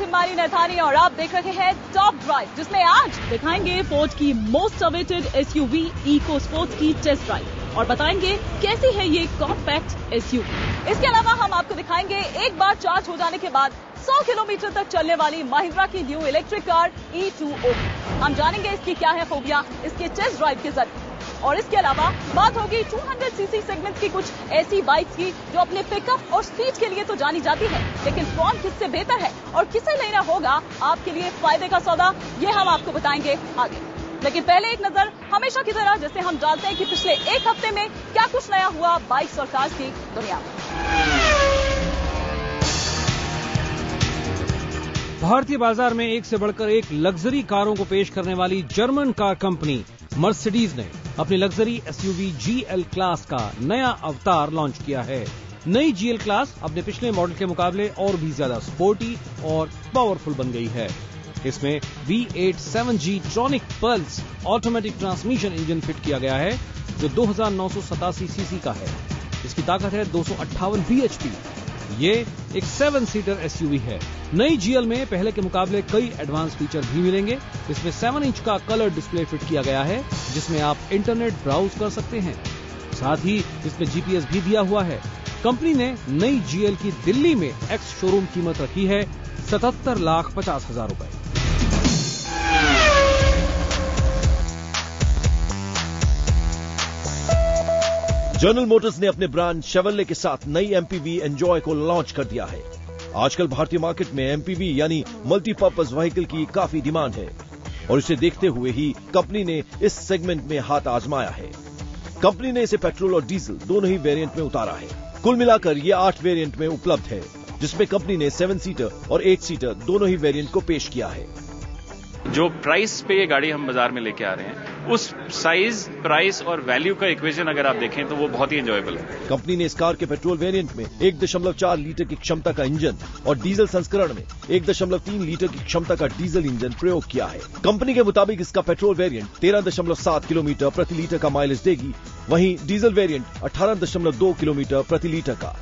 थिम्मारी नैथानी और आप देख रहे हैं टॉप ड्राइव, जिसमें आज दिखाएंगे फोर्ड की most awaited SUV Eco Sports की टेस्ट ड्राइव और बताएंगे कैसी है ये कॉम्पैक्ट एसयूवी। इसके अलावा हम आपको दिखाएंगे एक बार चार्ज हो जाने के बाद 100 किलोमीटर तक चलने वाली महिंद्रा की न्यू इलेक्ट्रिक कार E2O। हम जानेंगे इसकी क्या है खूबियां इसके टेस्ट ड्राइव के जरिए। और इसके अलावा बात होगी 200 सीसी सेगमेंट की कुछ ऐसी बाइक्स की जो अपने पिकअप और स्पीड के लिए तो जानी जाती है, लेकिन कौन किससे बेहतर है और किसे लेना होगा आपके लिए फायदे का सौदा, ये हम आपको बताएंगे आगे। लेकिन पहले एक नजर हमेशा की तरह जैसे हम जानते हैं कि पिछले एक हफ्ते में क्या कुछ नया हुआ बाइक्स और कार्स की दुनिया में। भारतीय बाजार में एक से बढ़कर एक लग्जरी कारों को पेश करने वाली जर्मन कार कंपनी मर्सिडीज ने अपनी लग्जरी एसयूवी GL क्लास का नया अवतार लॉन्च किया है। नई GL क्लास अपने पिछले मॉडल के मुकाबले और भी ज्यादा स्पोर्टी और पावरफुल बन गई है। इसमें V8 7G tronic pulse automatic transmission engine fit किया गया है जो 2987 सीसी का है। इसकी ताकत है 258 bhp। ये एक 7 सीटर एसयूवी है। नई GL में पहले के मुकाबले कई एडवांस फीचर भी मिलेंगे। इसमें 7 इंच का कलर डिस्प्ले फिट किया गया है जिसमें आप इंटरनेट ब्राउज कर सकते हैं। साथ ही इसमें GPS भी दिया हुआ है। कंपनी ने नई GL की दिल्ली में एक्स शोरूम कीमत रखी है 77,50,000 रुपए। जनरल मोटर्स ने अपने ब्रांड शेवरले के साथ नई MPV एंजॉय को लॉन्च कर दिया है। आजकल भारतीय मार्केट में MPV यानी मल्टीपर्पज व्हीकल की काफी डिमांड है और इसे देखते हुए ही कंपनी ने इस सेगमेंट में हाथ आजमाया है। कंपनी ने इसे पेट्रोल और डीजल दोनों ही वेरिएंट में उतारा है। कुल मिलाकर ये 8 वेरिएंट में उपलब्ध है, जिसमें कंपनी ने 7 सीटर और 8 सीटर दोनों ही वेरिएंट को पेश किया है। जो प्राइस पे ये गाड़ी हम बाजार में लेके आ रहे हैं, उस साइज, प्राइस और वैल्यू का इक्वेशन अगर आप देखें तो वो बहुत ही एंजॉयबल है। कंपनी ने इस कार के पेट्रोल वेरिएंट में 1.4 लीटर की क्षमता का इंजन और डीजल संस्करण में 1.3 लीटर की क्षमता का डीजल इंजन प्रयोग किया है। कंपनी के मुताबिक इसका पेट्रोल वेरिएंट 13.7 किलोमीटर प्रति लीटर का माइलेज देगी, वहीं डीजल वेरिएंट 18.2 किलोमीटर प्रति लीटर का।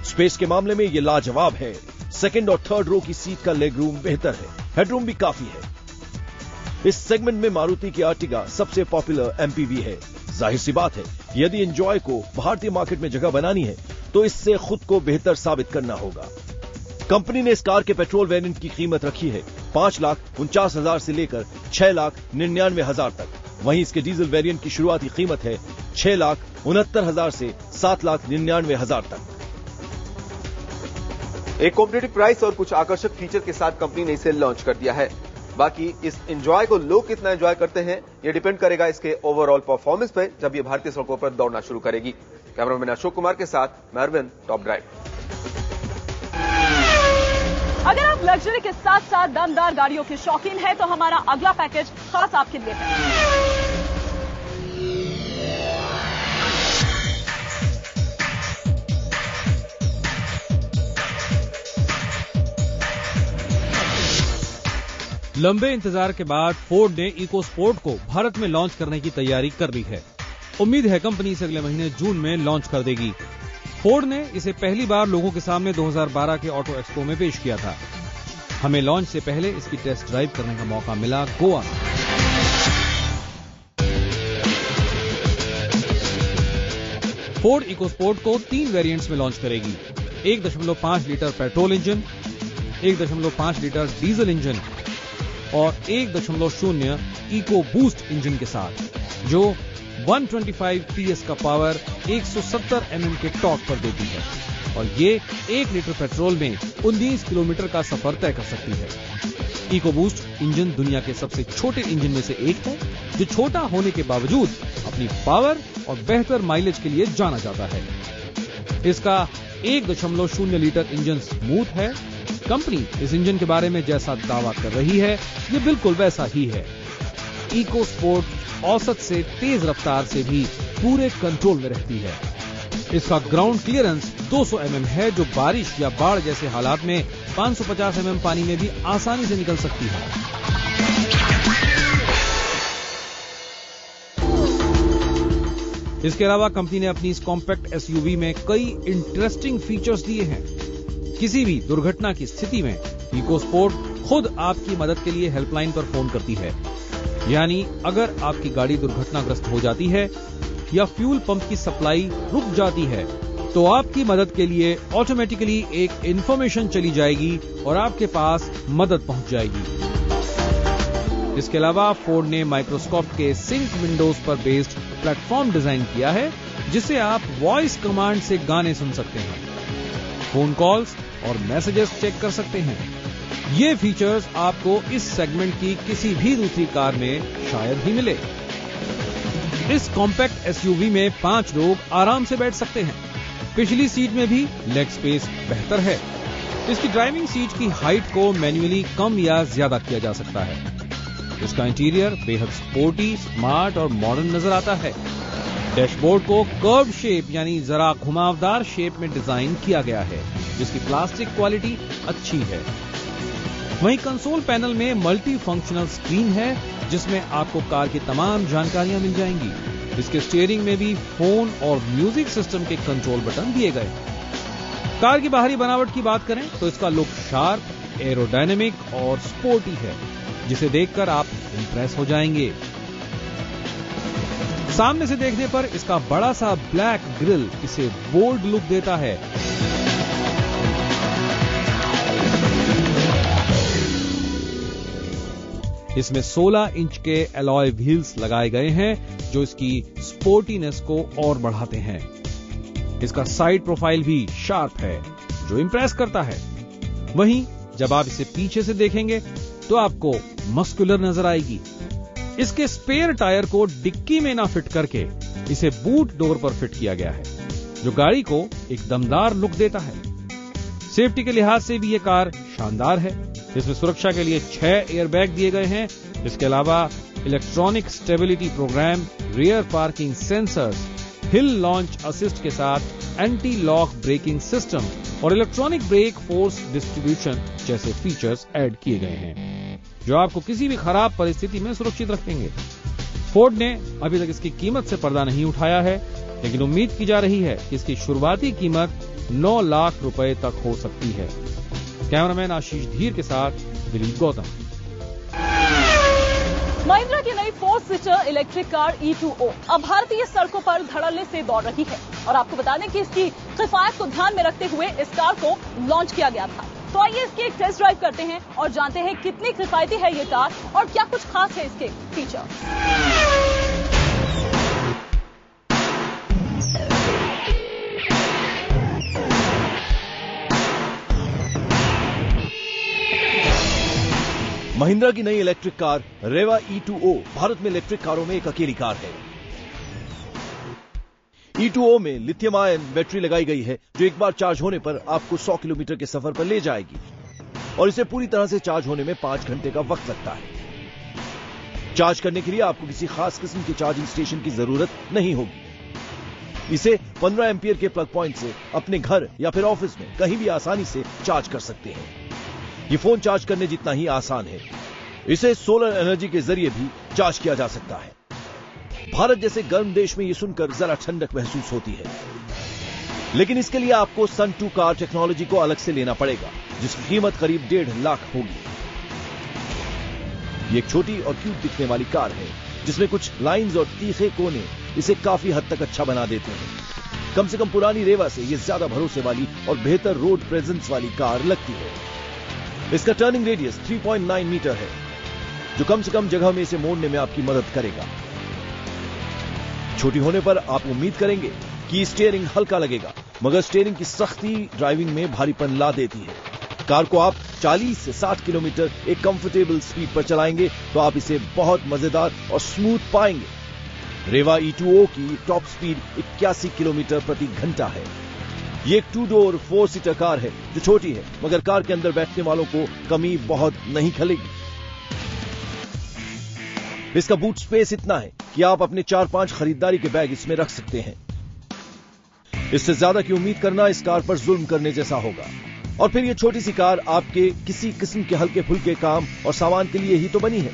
स्पेस के मामले में ये लाजवाब है। सेकंड और थर्ड रो की सीट का लेग रूम बेहतर है, हेडरूम भी काफी है। इस सेगमेंट में मारुति की आर्टिगा सबसे पॉपुलर MPV है। जाहिर सी बात है, यदि एंजॉय को भारतीय मार्केट में जगह बनानी है तो इससे खुद को बेहतर साबित करना होगा। कंपनी ने इस कार के पेट्रोल वेरिएंट की कीमत रखी है 5,49,000 से लेकर 6,99,000 तक। वहीं इसके डीजल वेरिएंट की शुरुआती कीमत है 6,69,000 से 7,99,000 तक। एक कॉम्पिटिटिव प्राइस और कुछ आकर्षक फीचर के साथ कंपनी ने इसे लॉन्च कर दिया है। बाकी इस एंजॉय को लोग कितना एंजॉय करते हैं ये डिपेंड करेगा इसके ओवरऑल परफॉर्मेंस पे जब ये भारतीय सड़कों पर दौड़ना शुरू करेगी। कैमरामैन अशोक कुमार के साथ मैं अरविंद, टॉप ड्राइव। अगर आप लग्जरी के साथ साथ दमदार गाड़ियों के शौकीन हैं तो हमारा अगला पैकेज खास आपके लिए है। लंबे इंतजार के बाद फोर्ड ने इको स्पोर्ट को भारत में लॉन्च करने की तैयारी कर ली है। उम्मीद है कंपनी इसे अगले महीने जून में लॉन्च कर देगी। फोर्ड ने इसे पहली बार लोगों के सामने 2012 के ऑटो एक्सपो में पेश किया था। हमें लॉन्च से पहले इसकी टेस्ट ड्राइव करने का मौका मिला गोवा में। फोर्ड इको स्पोर्ट को 3 वेरिएंट्स में लॉन्च करेगी। 1.5 litre petrol engine, 1.5 litre diesel engine और 1.0 इको बूस्ट इंजन के साथ, जो 125 PS का पावर 170 mm के टॉर्क पर देती है और ये 1 लीटर पेट्रोल में 19 किलोमीटर का सफर तय कर सकती है। इको बूस्ट इंजन दुनिया के सबसे छोटे इंजन में से एक है, जो छोटा होने के बावजूद अपनी पावर और बेहतर माइलेज के लिए जाना जाता है। इसका 1.0 लीटर इंजन स्मूथ है। कंपनी इस इंजन के बारे में जैसा दावा कर रही है ये बिल्कुल वैसा ही है। इको स्पोर्ट औसत से तेज रफ्तार से भी पूरे कंट्रोल में रहती है। इसका ग्राउंड क्लियरेंस 200 mm है, जो बारिश या बाढ़ जैसे हालात में 550 mm पानी में भी आसानी से निकल सकती है। इसके अलावा कंपनी ने अपनी इस कॉम्पैक्ट एसयूवी में कई इंटरेस्टिंग फीचर्स दिए हैं। किसी भी दुर्घटना की स्थिति में इको स्पोर्ट खुद आपकी मदद के लिए हेल्पलाइन पर फोन करती है। यानी अगर आपकी गाड़ी दुर्घटनाग्रस्त हो जाती है या फ्यूल पंप की सप्लाई रुक जाती है तो आपकी मदद के लिए ऑटोमेटिकली एक इंफॉर्मेशन चली जाएगी और आपके पास मदद पहुंच जाएगी। इसके अलावा फोर्ड ने माइक्रोसॉफ्ट के सिंक विंडोज पर बेस्ड प्लेटफॉर्म डिजाइन किया है जिसे आप वॉइस कमांड से गाने सुन सकते हैं, फोन कॉल्स और मैसेजेस चेक कर सकते हैं। ये फीचर्स आपको इस सेगमेंट की किसी भी दूसरी कार में शायद ही मिले। इस कॉम्पैक्ट एसयूवी में 5 लोग आराम से बैठ सकते हैं। पिछली सीट में भी लेग स्पेस बेहतर है। इसकी ड्राइविंग सीट की हाइट को मैन्युअली कम या ज्यादा किया जा सकता है। इसका इंटीरियर बेहद स्पोर्टी, स्मार्ट और मॉडर्न नजर आता है। डैशबोर्ड को कर्व शेप यानी जरा घुमावदार शेप में डिजाइन किया गया है जिसकी प्लास्टिक क्वालिटी अच्छी है। वहीं कंसोल पैनल में मल्टी फंक्शनल स्क्रीन है जिसमें आपको कार की तमाम जानकारियां मिल जाएंगी। इसके स्टीयरिंग में भी फोन और म्यूजिक सिस्टम के कंट्रोल बटन दिए गए। कार की बाहरी बनावट की बात करें तो इसका लुक शार्प, एरोडायनेमिक और स्पोर्टी है जिसे देखकर आप इंप्रेस हो जाएंगे। सामने से देखने पर इसका बड़ा सा ब्लैक ग्रिल इसे बोल्ड लुक देता है। इसमें 16 इंच के एलॉय व्हील्स लगाए गए हैं जो इसकी स्पोर्टीनेस को और बढ़ाते हैं। इसका साइड प्रोफाइल भी शार्प है जो इंप्रेस करता है। वहीं जब आप इसे पीछे से देखेंगे तो आपको मस्कुलर नजर आएगी। इसके स्पेयर टायर को डिक्की में ना फिट करके इसे बूट डोर पर फिट किया गया है जो गाड़ी को एक दमदार लुक देता है। सेफ्टी के लिहाज से भी ये कार शानदार है। इसमें सुरक्षा के लिए 6 एयरबैग दिए गए हैं। इसके अलावा electronic stability programme, rear parking sensors, hill launch assist के साथ एंटी लॉक ब्रेकिंग सिस्टम और इलेक्ट्रॉनिक ब्रेक फोर्स डिस्ट्रीब्यूशन जैसे फीचर्स ऐड किए गए हैं जो आपको किसी भी खराब परिस्थिति में सुरक्षित रखेंगे। फोर्ड ने अभी तक इसकी कीमत से पर्दा नहीं उठाया है, लेकिन उम्मीद की जा रही है कि इसकी शुरुआती कीमत 9 लाख रुपए तक हो सकती है। कैमरामैन आशीष धीर के साथ दिलीप गौतम। महिंद्रा की नई 4-सीटर इलेक्ट्रिक कार E2O अब भारतीय सड़कों पर धड़ल्ले से दौड़ रही है और आपको बता दें कि इसकी किफायत को ध्यान में रखते हुए इस कार को लॉन्च किया गया था। तो आइए इसकी एक टेस्ट ड्राइव करते हैं और जानते हैं कितनी किफायती है ये कार और क्या कुछ खास है इसके फीचर। महिंद्रा की नई इलेक्ट्रिक कार रेवा E2O भारत में इलेक्ट्रिक कारों में एक अकेली कार है। E2O में लिथियम आयन बैटरी लगाई गई है जो एक बार चार्ज होने पर आपको 100 किलोमीटर के सफर पर ले जाएगी और इसे पूरी तरह से चार्ज होने में 5 घंटे का वक्त लगता है। चार्ज करने के लिए आपको किसी खास किस्म के चार्जिंग स्टेशन की जरूरत नहीं होगी। इसे 15 एम्पियर के प्लग पॉइंट से अपने घर या फिर ऑफिस में कहीं भी आसानी से चार्ज कर सकते हैं। ये फोन चार्ज करने जितना ही आसान है। इसे सोलर एनर्जी के जरिए भी चार्ज किया जा सकता है। भारत जैसे गर्म देश में ये सुनकर जरा ठंडक महसूस होती है, लेकिन इसके लिए आपको सन 2 कार टेक्नोलॉजी को अलग से लेना पड़ेगा जिसकी कीमत करीब 1.5 लाख होगी। ये एक छोटी और क्यूट दिखने वाली कार है जिसमें कुछ लाइंस और तीखे कोने इसे काफी हद तक अच्छा बना देते हैं। कम से कम पुरानी रेवा से ये ज्यादा भरोसे वाली और बेहतर रोड प्रेजेंस वाली कार लगती है। इसका टर्निंग रेडियस 3.9 मीटर है जो कम से कम जगह में इसे मोड़ने में आपकी मदद करेगा। छोटी होने पर आप उम्मीद करेंगे कि स्टीयरिंग हल्का लगेगा, मगर स्टीयरिंग की सख्ती ड्राइविंग में भारीपन ला देती है। कार को आप 40 से 60 किलोमीटर एक कंफर्टेबल स्पीड पर चलाएंगे तो आप इसे बहुत मजेदार और स्मूथ पाएंगे। रेवा E2O की टॉप स्पीड 81 किलोमीटर प्रति घंटा है। ये एक 2 डोर 4 सीटर कार है जो छोटी है, मगर कार के अंदर बैठने वालों को कमी बहुत नहीं खलेगी। इसका बूट स्पेस इतना है कि आप अपने 4-5 खरीदारी के बैग इसमें रख सकते हैं। इससे ज्यादा की उम्मीद करना इस कार पर जुल्म करने जैसा होगा। और फिर ये छोटी सी कार आपके किसी किस्म के हल्के फुल्के काम और सामान के लिए ही तो बनी है।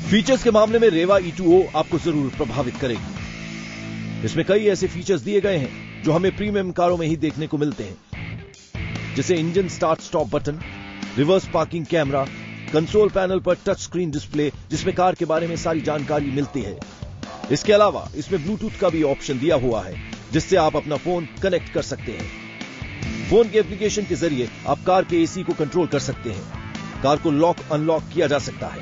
फीचर्स के मामले में रेवा E2O आपको जरूर प्रभावित करेगी। इसमें कई ऐसे फीचर्स दिए गए हैं जो हमें प्रीमियम कारों में ही देखने को मिलते हैं, जैसे engine start stop button, reverse parking camera, control panel पर टच स्क्रीन डिस्प्ले जिसमें कार के बारे में सारी जानकारी मिलती है। इसके अलावा इसमें ब्लूटूथ का भी ऑप्शन दिया हुआ है जिससे आप अपना फोन कनेक्ट कर सकते हैं। फोन के एप्लीकेशन के जरिए आप कार के एसी को कंट्रोल कर सकते हैं। कार को लॉक अनलॉक किया जा सकता है।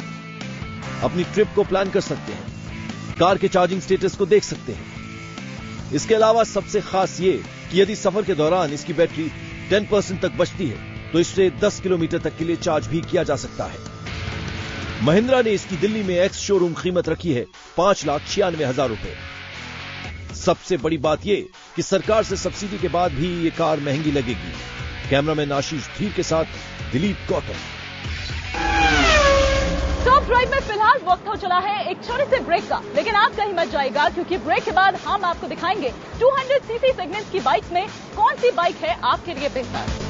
अपनी ट्रिप को प्लान कर सकते हैं। कार के चार्जिंग स्टेटस को देख सकते हैं। इसके अलावा सबसे खास ये कि यदि सफर के दौरान इसकी बैटरी 10% तक बचती है तो इससे 10 किलोमीटर तक के लिए चार्ज भी किया जा सकता है। महिंद्रा ने इसकी दिल्ली में एक्स शोरूम कीमत रखी है 5,96,000 रुपए। सबसे बड़ी बात यह कि सरकार से सब्सिडी के बाद भी ये कार महंगी लगेगी। कैमरामैन आशीष धीर के साथ दिलीप गौतम। टॉप ड्राइव में फिलहाल वक्त हो चला है एक छोटे से ब्रेक का, लेकिन आप कहीं मत जाइएगा क्योंकि ब्रेक के बाद हम आपको दिखाएंगे 200 सीसी सेगमेंट की बाइक में कौन सी बाइक है आपके लिए बेहतर।